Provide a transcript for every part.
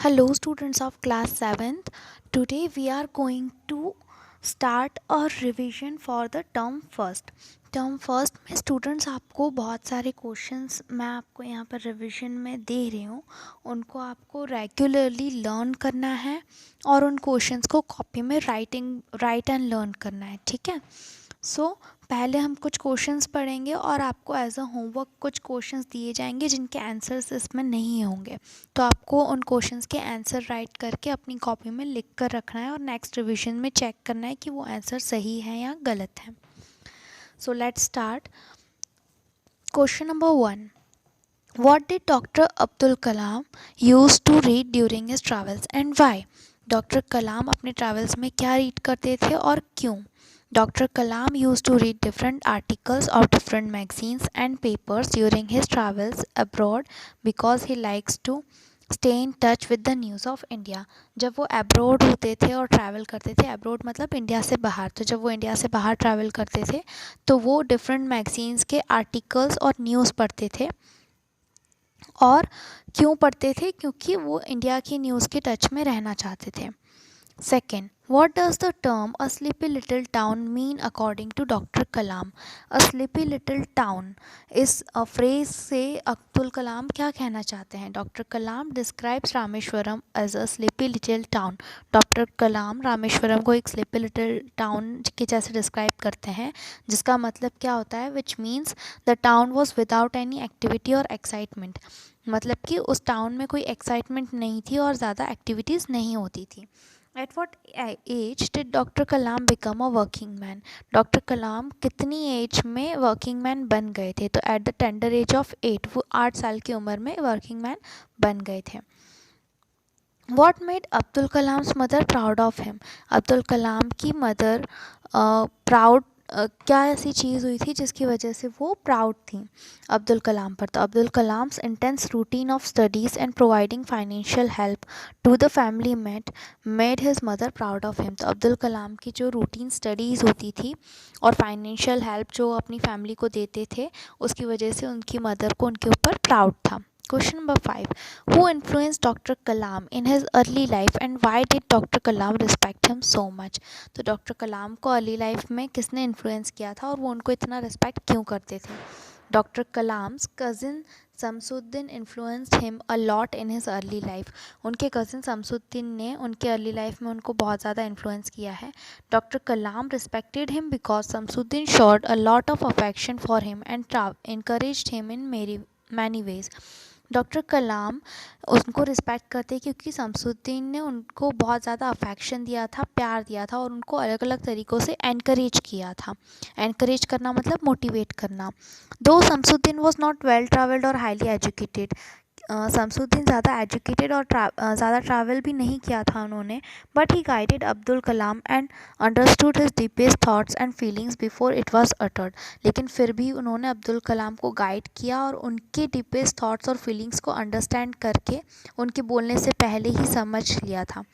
Hello, students of class 7th. Today we are going to start a revision for the term first. Term first में students आपको बहुत सारे questions मैं आपको यहाँ पर रिवीजन में दे रही हूँ, उनको आपको रेगुलरली लर्न करना है और उन क्वेश्चंस को कॉपी में राइट एंड लर्न करना है, ठीक है। पहले हम कुछ क्वेश्चंस पढ़ेंगे और आपको एज अ होमवर्क कुछ क्वेश्चंस दिए जाएंगे जिनके आंसर्स इसमें नहीं होंगे, तो आपको उन क्वेश्चंस के आंसर राइट करके अपनी कॉपी में लिख कर रखना है और नेक्स्ट रिवीजन में चेक करना है कि वो आंसर सही है या गलत है। So let's start. Question number 1, what did doctor Abdul Kalam use to read during his travels and why? Doctor Kalam अपने ट्रैवल्स में क्या रीड करते थे और क्यों? Dr. Kalam used to read different articles of different magazines and papers during his travels abroad because he likes to stay in touch with the news of India. जब वो abroad होते थे और ट्रैवल करते थे, अब्रॉड मतलब India से बाहर, तो जब वो इंडिया से बाहर ट्रैवल करते थे तो वो डिफरेंट मैगजीन्स के आर्टिकल्स और न्यूज़ पढ़ते थे। और क्यों पढ़ते थे? क्योंकि वो इंडिया की न्यूज़ के टच में रहना चाहते थे। Second, what does the term a sleepy little town mean according to Dr. Kalam? A sleepy little town इस phrase से अब्दुल कलाम क्या कहना चाहते हैं? Doctor Kalam describes Rameswaram as a sleepy little town. Doctor Kalam Rameswaram को एक sleepy little town के जैसे डिस्क्राइब करते हैं, जिसका मतलब क्या होता है? Which means the town was without any activity or excitement. मतलब कि उस टाउन में कोई एक्साइटमेंट नहीं थी और ज़्यादा एक्टिविटीज़ नहीं होती थी। At what age did Dr. Kalam become a working man? Doctor Kalam कितनी एज में वर्किंग मैन बन गए थे? तो at the tender age of 8, वो 8 साल की उम्र में वर्किंग मैन बन गए थे। What made Abdul Kalam's mother proud of him? Abdul Kalam की मदर प्राउड क्या ऐसी चीज़ हुई थी जिसकी वजह से वो प्राउड थी अब्दुल कलाम पर? तो Abdul Kalam's intense routine of studies and providing financial help to the family made his mother proud of him. तो अब्दुल कलाम की जो रूटीन स्टडीज़ होती थी और फाइनेंशियल हेल्प जो अपनी फैमिली को देते थे, उसकी वजह से उनकी मदर को उनके ऊपर प्राउड था। Question number 5. Who influenced Dr. Kalam in his early life and why did Dr. Kalam respect him so much? तो डॉक्टर कलाम को अर्ली लाइफ में किसने इन्फ्लुएंस किया था और वो उनको इतना रिस्पेक्ट क्यों करते थे? Doctor Kalam's cousin Shamsuddin influenced him a lot in his early life. उनके कज़िन शमसुद्दीन ने उनके अर्ली लाइफ में उनको बहुत ज़्यादा इन्फ्लुएंस किया है। Doctor Kalam respected him because Shamsuddin showed a lot of affection for him and encouraged him in many ways. Doctor Kalam उनको रिस्पेक्ट करते क्योंकि शमसुद्दीन ने उनको बहुत ज़्यादा अफेक्शन दिया था, प्यार दिया था और उनको अलग अलग तरीक़ों से एनकरेज किया था। एनकरेज करना मतलब मोटिवेट करना। दो Shamsuddin was not well travelled और हाईली एजुकेटेड। शमसुद्दीन ज़्यादा एजुकेटेड और ज़्यादा ट्रैवल भी नहीं किया था उन्होंने, but he guided Abdul Kalam and understood his deepest thoughts and feelings before it was uttered. लेकिन फिर भी उन्होंने अब्दुल कलाम को गाइड किया और उनके डीपेस्ट थाट्स और फीलिंग्स को अंडरस्टैंड करके उनके बोलने से पहले ही समझ लिया था।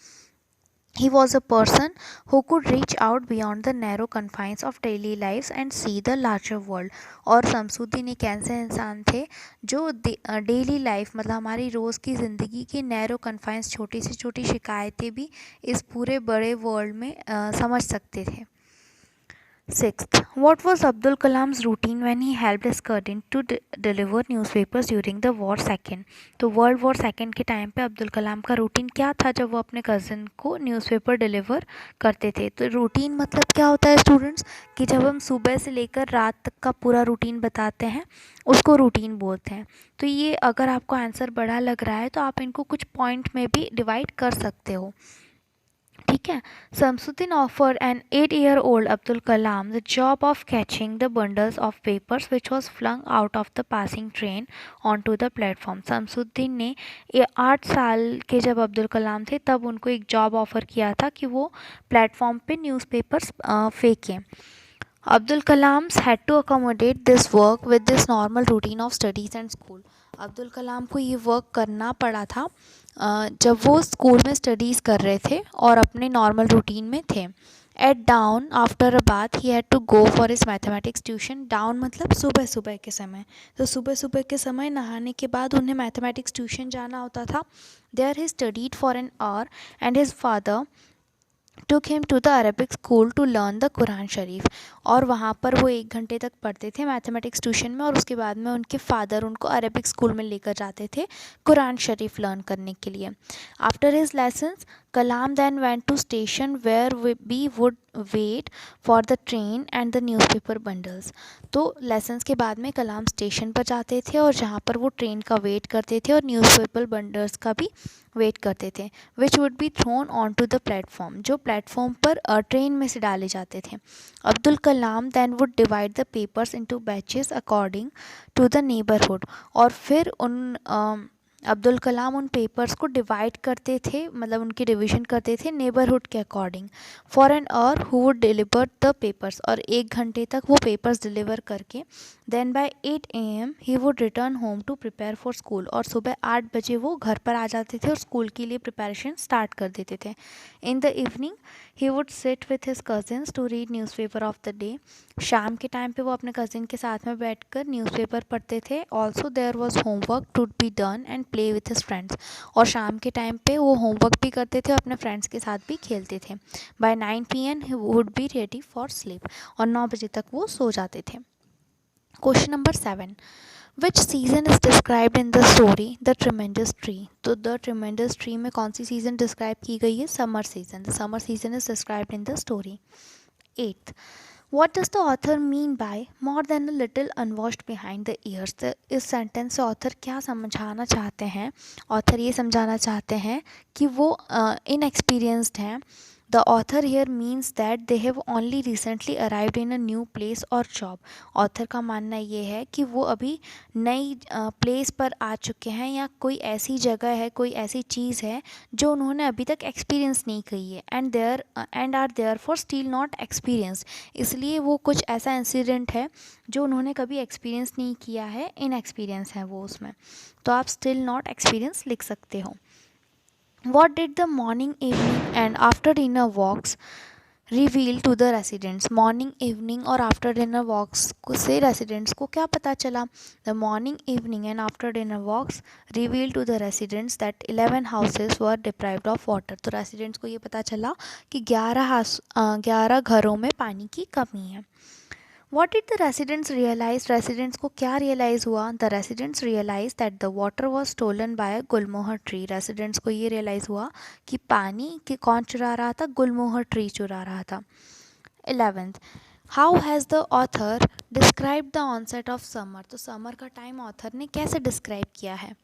He was a person who could reach out beyond the narrow confines of daily lives and see the larger world. और शमसुद्दीन एक ऐसे इंसान थे जो डेली लाइफ मतलब हमारी रोज़ की ज़िंदगी की नैरो कन्फाइंस, छोटी से छोटी शिकायतें भी इस पूरे बड़े वर्ल्ड में समझ सकते थे। Sixth, what was Abdul Kalam's routine when he helped his cousin to deliver newspapers during the war second? तो वर्ल्ड वॉर सेकेंड के टाइम पे अब्दुल कलाम का रूटीन क्या था जब वो अपने कज़न को न्यूज़पेपर डिलीवर करते थे? तो रूटीन मतलब क्या होता है स्टूडेंट्स, कि जब हम सुबह से लेकर रात तक का पूरा रूटीन बताते हैं उसको रूटीन बोलते हैं। तो ये अगर आपको आंसर बड़ा लग रहा है तो आप इनको कुछ पॉइंट में भी डिवाइड कर सकते हो, ठीक है। Shamsuddin offered an 8-year-old Abdul Kalam the job of catching the bundles of papers which was flung out of the passing train on to the platform. Shamsuddin ने 8 साल के जब अब्दुल कलाम थे तब उनको एक जॉब ऑफ़र किया था कि वो प्लेटफॉर्म पे न्यूज़पेपर्स फेंकें। Abdul Kalam's had to accommodate this work with this normal routine of studies and school. Abdul Kalam को ये वर्क करना पड़ा था जब वो स्कूल में स्टडीज़ कर रहे थे और अपने नॉर्मल रूटीन में थे। At dawn after a bath he had to go for his mathematics tuition. Dawn मतलब सुबह सुबह के समय. तो सुबह सुबह के समय नहाने के बाद उन्हें मैथमेटिक्स ट्यूशन जाना होता था. There he studied for an hour and his father took him to the Arabic school to learn the Quran Sharif. और वहाँ पर वो 1 घंटे तक पढ़ते थे मैथमेटिक्स ट्यूशन में, और उसके बाद में उनके फादर उनको अरबिक स्कूल में लेकर जाते थे कुरान शरीफ लर्न करने के लिए. After his lessons Kalam then went to station where we would wait for the train and the newspaper bundles. तो लेसन्स के बाद में कलाम स्टेशन पर जाते थे और जहाँ पर वो ट्रेन का वेट करते थे और न्यूज़पेपर बंडल्स का भी वेट करते थे. Which would be thrown on to the platform, जो प्लेटफॉर्म पर ट्रेन में से डाले जाते थे. Abdul Kalam then would divide the papers into batches according to the neighbourhood. और फिर अब्दुल कलाम उन पेपर्स को डिवाइड करते थे, मतलब उनकी डिवीज़न करते थे नेबरहुड के according. For an hour who would deliver the papers, और 1 घंटे तक वो पेपर्स डिलीवर करके then by 8 AM he would return home to prepare for school. और सुबह 8 बजे वो घर पर आ जाते थे और स्कूल के लिए प्रिपरेशन स्टार्ट कर देते थे. In the evening he would sit with his cousins to read newspaper of the day. शाम के टाइम पे वो अपने कज़िन के साथ में बैठकर न्यूज़पेपर पढ़ते थे. Also there was homework to be done and play with his friends. और शाम के टाइम पे वो होमवर्क भी करते थे और अपने फ्रेंड्स के साथ भी खेलते थे. By 9 PM he would be ready for sleep. और 9 बजे तक वो सो जाते थे. Question number 7, which season is described in the story the tremendous tree. तो द ट्रिमेंडस ट्री में कौन सी सीज़न डिस्क्राइब की गई है? Summer season. The summer season is described in the story. 8th, what does the author mean by more than a little unwashed behind the ears? तो इस sentence से author क्या समझाना चाहते हैं? ऑथर ये समझाना चाहते हैं कि वो इनएक्सपीरियंस्ड हैं. The author here means that they have only recently arrived in a new place और जॉब. ऑथर का मानना ये है कि वो अभी नई प्लेस पर आ चुके हैं या कोई ऐसी जगह है, कोई ऐसी चीज़ है जो उन्होंने अभी तक एक्सपीरियंस नहीं की है. And are therefore still not experience. इसलिए वो कुछ ऐसा इंसिडेंट है जो उन्होंने कभी एक्सपीरियंस नहीं किया है, इनएक्सपीरियंस है वो उसमें. तो आप स्टिल नॉट एक्सपीरियंस लिख सकते हो. What did the morning, evening and after dinner walks reveal to the residents? Morning, evening और आफ्टर डिनर वॉक्स से रेसिडेंट्स को क्या पता चला? The morning, evening and after dinner walks reveal to the residents that 11 houses were deprived of water. तो residents को ये पता चला कि 11 घरों में पानी की कमी है. What did the residents realize? Residents को क्या रियलाइज़ हुआ? The residents realise that the water was stolen by a gulmohar tree. Residents को ये रियलाइज़ हुआ कि पानी के कौन चुरा रहा था? गुलमोहर ट्री चुरा रहा था. 11th, how has the author describe the onset of summer. तो समर का टाइम ऑथर ने कैसे डिस्क्राइब किया है?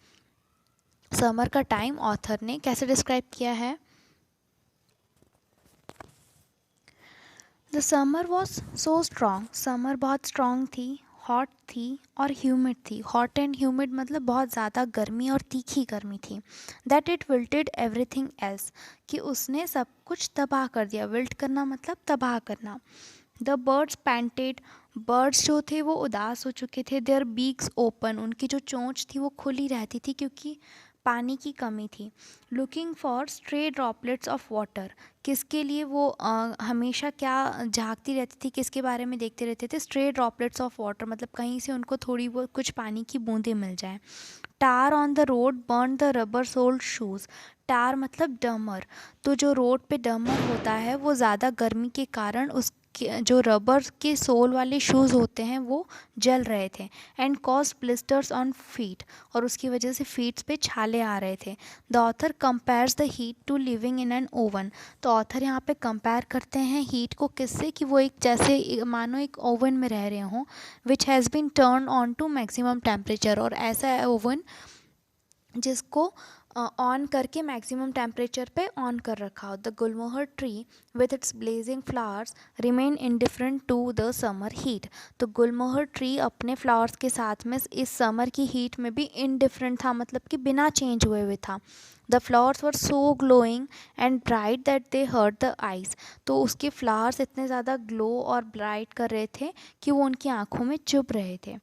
समर का टाइम ऑथर ने कैसे डिस्क्राइब किया है? The summer was so strong. Summer बहुत स्ट्रॉन्ग थी, हॉट थी और ह्यूमिड थी. हॉट एंड ह्यूमिड मतलब बहुत ज़्यादा गर्मी और तीखी गर्मी थी. That it wilted everything else, कि उसने सब कुछ तबाह कर दिया. विल्ट करना मतलब तबाह करना. The birds painted. बर्ड्स जो थे वो उदास हो चुके थे. Their beaks open. उनकी जो चोंच थी वो खुली रहती थी क्योंकि पानी की कमी थी. Looking for stray droplets of water. किसके लिए वो हमेशा क्या झांकती रहती थी, किसके बारे में देखते रहते थे? स्ट्रे ड्रॉपलेट्स ऑफ वाटर मतलब कहीं से उनको थोड़ी बहुत कुछ पानी की बूंदें मिल जाए. Tar on the road burn the rubber soled shoes. Tar मतलब डमर. तो जो रोड पे डमर होता है वो ज़्यादा गर्मी के कारण उस जो रबर के सोल वाले शूज़ होते हैं वो जल रहे थे. And cause blisters on feet. और उसकी वजह से फीट्स पे छाले आ रहे थे. The author compares the heat to living in an oven. तो ऑथर यहाँ पे कंपेयर करते हैं हीट को किससे? कि वो एक जैसे मानो एक ओवन में रह रहे हों. Which has been turned on to maximum temperature. और ऐसा ओवन जिसको ऑन करके मैक्सिमम टेम्परेचर पे ऑन कर रखा हो. The gulmohar tree with its blazing flowers remain indifferent to the summer heat. तो गुलमोहर ट्री अपने फ्लावर्स के साथ में इस समर की हीट में भी इनडिफरेंट था, मतलब कि बिना चेंज हुए हुए था. The flowers were so glowing and bright that they hurt the eyes. तो उसके फ्लावर्स इतने ज़्यादा ग्लो और ब्राइट कर रहे थे कि वो उनकी आँखों में चुभ रहे थे.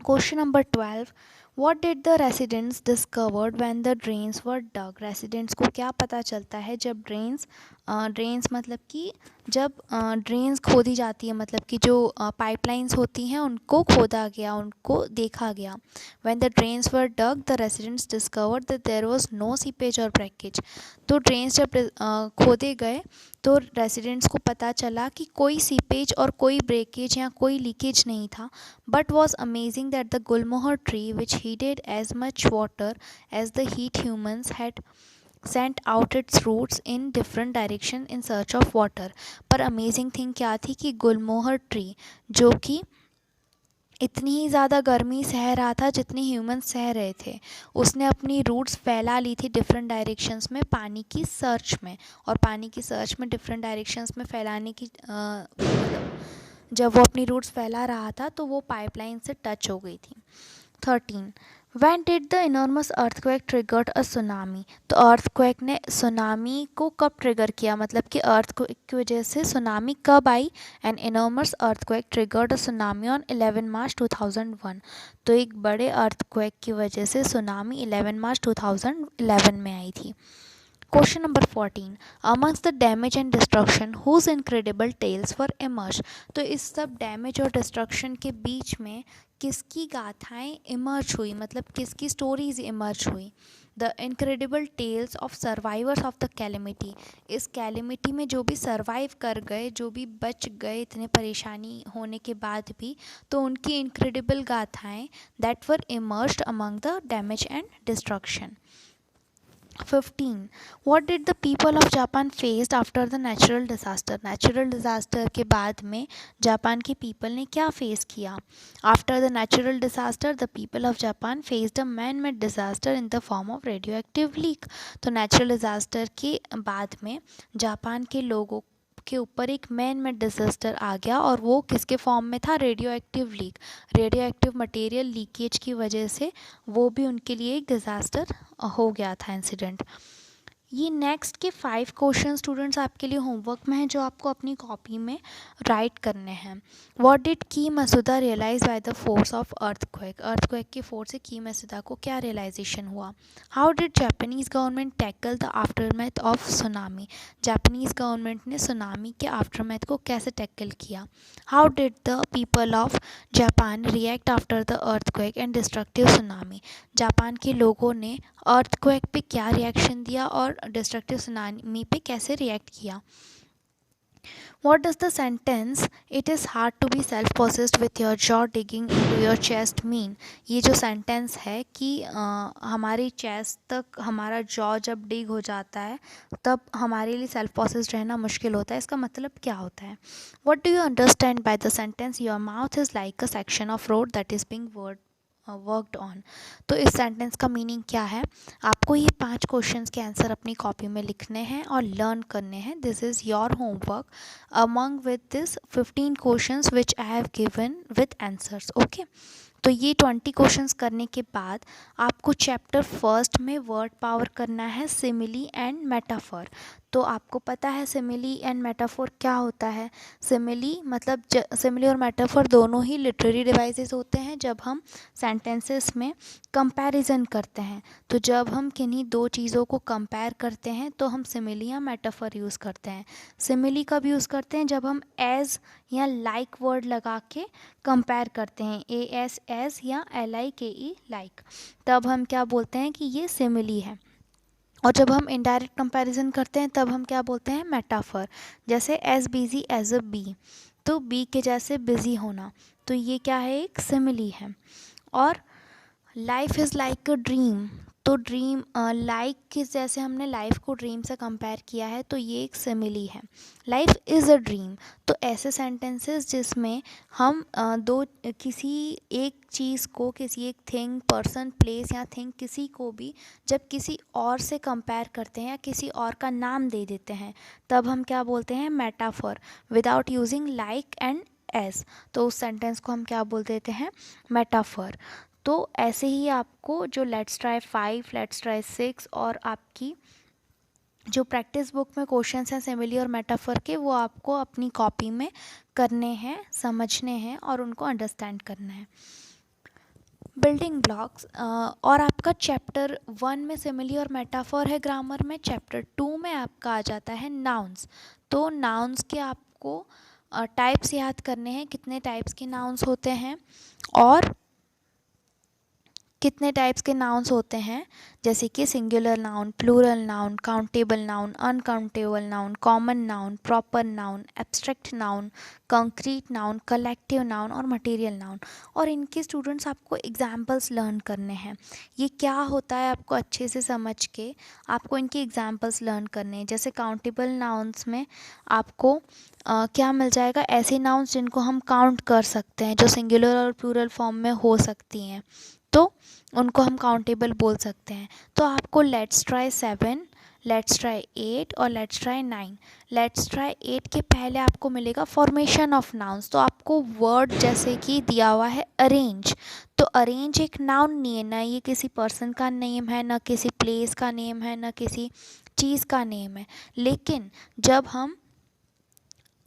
Question number 12, What did the residents discovered when the drains were dug? Residents को क्या पता चलता है जब ड्रेन्स ड्रेन्स मतलब कि जब ड्रेन्स खोदी जाती है, मतलब कि जो पाइपलाइंस होती हैं उनको खोदा गया, उनको देखा गया। When the drains were dug the residents discovered that there was no seepage और ब्रेकेज। तो ड्रेन्स जब खोदे गए तो रेसिडेंट्स को पता चला कि कोई सीपेज और कोई ब्रेकेज या कोई लीकेज नहीं था। But was amazing that the gulmohar tree which heated as much water as the heat humans had sent out its roots in different direction in search of water। पर अमेजिंग थिंग क्या थी कि गुलमोहर tree जो कि इतनी ही ज़्यादा गर्मी सह रहा था जितनी ह्यूमंस सह रहे थे, उसने अपनी रूट्स फैला ली थी डिफरेंट डायरेक्शंस में पानी की सर्च में। और पानी की सर्च में डिफरेंट डायरेक्शंस में फैलाने की जब वो अपनी रूट्स फैला रहा था तो वो पाइपलाइन से टच हो गई थी। 13 When did the enormous earthquake triggered a tsunami? तो अर्थक्वेक ने सुनामी को कब ट्रिगर किया, मतलब कि अर्थक्वेक की वजह से सुनामी कब आई। An enormous earthquake triggered a tsunami on 11 March 2001। तो एक बड़े अर्थक्वेक की वजह से सुनामी 11 मार्च 2011 में आई थी। Question number 14 Amongst the damage and destruction whose incredible tales were emerged। तो इस सब डैमेज और डिस्ट्रक्शन के बीच में किसकी गाथाएं इमर्ज हुई, मतलब किसकी स्टोरीज इमर्ज हुई। The incredible tales of survivors of the calamity. इस कैलेमिटी में जो भी सर्वाइव कर गए, जो भी बच गए इतने परेशानी होने के बाद भी, तो उनकी इनक्रेडिबल गाथाएं that were emerged among the damage and destruction. 15 What did the people of Japan faced after the natural disaster? Natural disaster के बाद में जापान के पीपल ने क्या फेस किया। After the natural disaster the people of Japan faced a man made disaster in the form of radio active leak. तो natural disaster के बाद में जापान के लोगों के ऊपर एक मैन मेड डिज़ास्टर आ गया, और वो किसके फॉर्म में था, radio active leak. Radio active material leakage की वजह से वो भी उनके लिए एक डिज़ास्टर हो गया था इंसिडेंट। ये नेक्स्ट के 5 क्वेश्चन स्टूडेंट्स आपके लिए होमवर्क में हैं जो आपको अपनी कॉपी में राइट करने हैं। What did Kei Masuda realize by the force of earthquake. Earthquake की फोर्स से की मसूदा को क्या रियलाइजेशन हुआ। How did Japanese government tackle the aftermath of tsunami. Japanese government ने सुनामी के आफ्टरमैथ को कैसे टैकल किया। How did the people of Japan react after the earthquake and destructive tsunami. Japan के लोगों ने अर्थक्वेक पे क्या रिएक्शन दिया और डिस्ट्रक्टिव सुनामी पे कैसे रिएक्ट किया। What does the sentence "It is hard to be self-possessed with your jaw digging into your chest" mean? ये जो सेंटेंस है कि हमारी चेस्ट तक हमारा जॉ जब डिग हो जाता है तब हमारे लिए सेल्फ पोसेस्ड रहना मुश्किल होता है, इसका मतलब क्या होता है। What do you understand by the sentence "Your mouth is like a section of road that is being worked on". तो इस सेंटेंस का मीनिंग क्या है। आपको ये 5 क्वेश्चंस के आंसर अपनी कॉपी में लिखने हैं और लर्न करने हैं। This is your homework among with this 15 questions which I have given with answers. Okay, तो ये 20 क्वेश्चंस करने के बाद आपको चैप्टर फर्स्ट में वर्ड पावर करना है सिमिली एंड मेटाफर। तो आपको पता है सिमिली एंड मेटाफोर क्या होता है। सिमिली मतलब सिमिली और मेटाफोर दोनों ही लिटरेरी डिवाइसेस होते हैं जब हम सेंटेंसेस में कंपैरिजन करते हैं। तो जब हम किन्हीं दो चीज़ों को कंपेयर करते हैं तो हम सिमिली या मेटाफर यूज़ करते हैं। सिमिली कब यूज़ करते हैं, जब हम एज या लाइक वर्ड लगा के कंपेयर करते हैं, एस या LIKE लाइक, तब हम क्या बोलते हैं कि ये सिमिली है। और जब हम इनडायरेक्ट कंपैरिजन करते हैं तब हम क्या बोलते हैं, मेटाफर। जैसे as busy as a bee, तो बी के जैसे बिजी होना, तो ये क्या है, एक सिमिली है। और life is like a dream, तो ड्रीम लाइक के जैसे हमने लाइफ को ड्रीम से कंपेयर किया है तो ये एक सिमिली है। लाइफ इज़ अ ड्रीम, तो ऐसे सेंटेंसेस जिसमें हम किसी एक चीज़ को, किसी एक थिंग, पर्सन, प्लेस या थिंग, किसी को भी जब किसी और से कंपेयर करते हैं या किसी और का नाम दे देते हैं तब हम क्या बोलते हैं, metaphor, without using like and as. तो उस सेंटेंस को हम क्या बोल देते हैं, मेटाफर। तो ऐसे ही आपको जो लेट्स ट्राई 5, लेट्स ट्राई 6 और आपकी जो प्रैक्टिस बुक में क्वेश्चंस हैं सिमिली और मेटाफर के, वो आपको अपनी कॉपी में करने हैं, समझने हैं और उनको अंडरस्टैंड करना है। बिल्डिंग ब्लॉक्स और आपका चैप्टर 1 में सिमिली और मेटाफोर है ग्रामर में, चैप्टर 2 में आपका आ जाता है नाउन्स। तो नाउन्स के आपको टाइप्स याद करने हैं, कितने टाइप्स के नाउन्स होते हैं और कितने टाइप्स के नाउन्स होते हैं, जैसे कि singular noun, plural noun, countable noun, uncountable noun, common noun, proper noun, abstract noun, concrete noun, collective noun और मटेरियल नाउन। और इनके स्टूडेंट्स आपको एग्जाम्पल्स लर्न करने हैं। ये क्या होता है आपको अच्छे से समझ के आपको इनके एग्जाम्पल्स लर्न करने हैं। जैसे काउंटेबल नाउन्स में आपको क्या मिल जाएगा, ऐसे नाउन्स जिनको हम काउंट कर सकते हैं, जो सिंगुलर और प्लूरल फॉर्म में हो सकती हैं, तो उनको हम काउंटेबल बोल सकते हैं। तो आपको लेट्स ट्राई 7, लेट्स ट्राई 8 और लेट्स ट्राई 9। लेट्स ट्राई 8 के पहले आपको मिलेगा फॉर्मेशन ऑफ नाउन्स। तो आपको वर्ड जैसे कि दिया हुआ है अरेंज, तो अरेंज एक नाउन नहीं है, ना ये किसी पर्सन का नेम है, ना किसी प्लेस का नेम है, ना किसी चीज़ का नेम है। लेकिन जब हम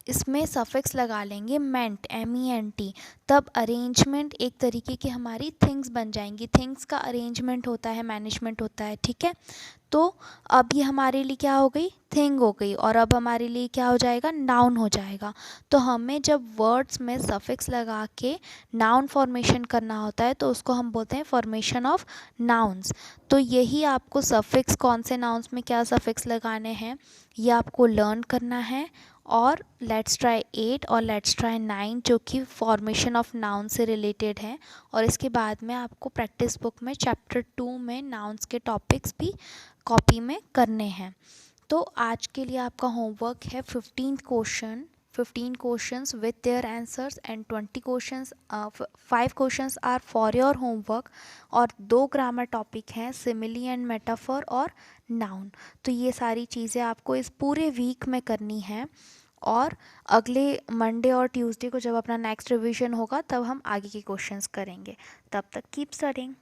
इसमें सफिक्स लगा लेंगे मेंट, MENT, तब अरेंजमेंट एक तरीके की हमारी थिंग्स बन जाएंगी। थिंग्स का अरेंजमेंट होता है, मैनेजमेंट होता है, ठीक है। तो अब ये हमारे लिए क्या हो गई, थिंग हो गई, और अब हमारे लिए क्या हो जाएगा, नाउन हो जाएगा। तो हमें जब वर्ड्स में सफिक्स लगा के नाउन फॉर्मेशन करना होता है तो उसको हम बोलते हैं फॉर्मेशन ऑफ नाउन्स। तो यही आपको सफिक्स, कौन से नाउन्स में क्या सफिक्स लगाने हैं, ये आपको लर्न करना है। और लेट्स ट्राई 8 और लेट्स ट्राई 9 जो कि फॉर्मेशन ऑफ नाउन से रिलेटेड है। और इसके बाद में आपको प्रैक्टिस बुक में चैप्टर 2 में नाउन्स के टॉपिक्स भी कॉपी में करने हैं। तो आज के लिए आपका होमवर्क है 15 questions with their answers and 20 questions, 5 questions are for your homework. और 2 ग्रामर टॉपिक हैं, सिमिली एंड मेटाफोर और नाउन। तो ये सारी चीज़ें आपको इस पूरे वीक में करनी है। और अगले मंडे और ट्यूसडे को जब अपना नेक्स्ट रिवीजन होगा तब हम आगे के क्वेश्चंस करेंगे। तब तक कीप स्टडिंग।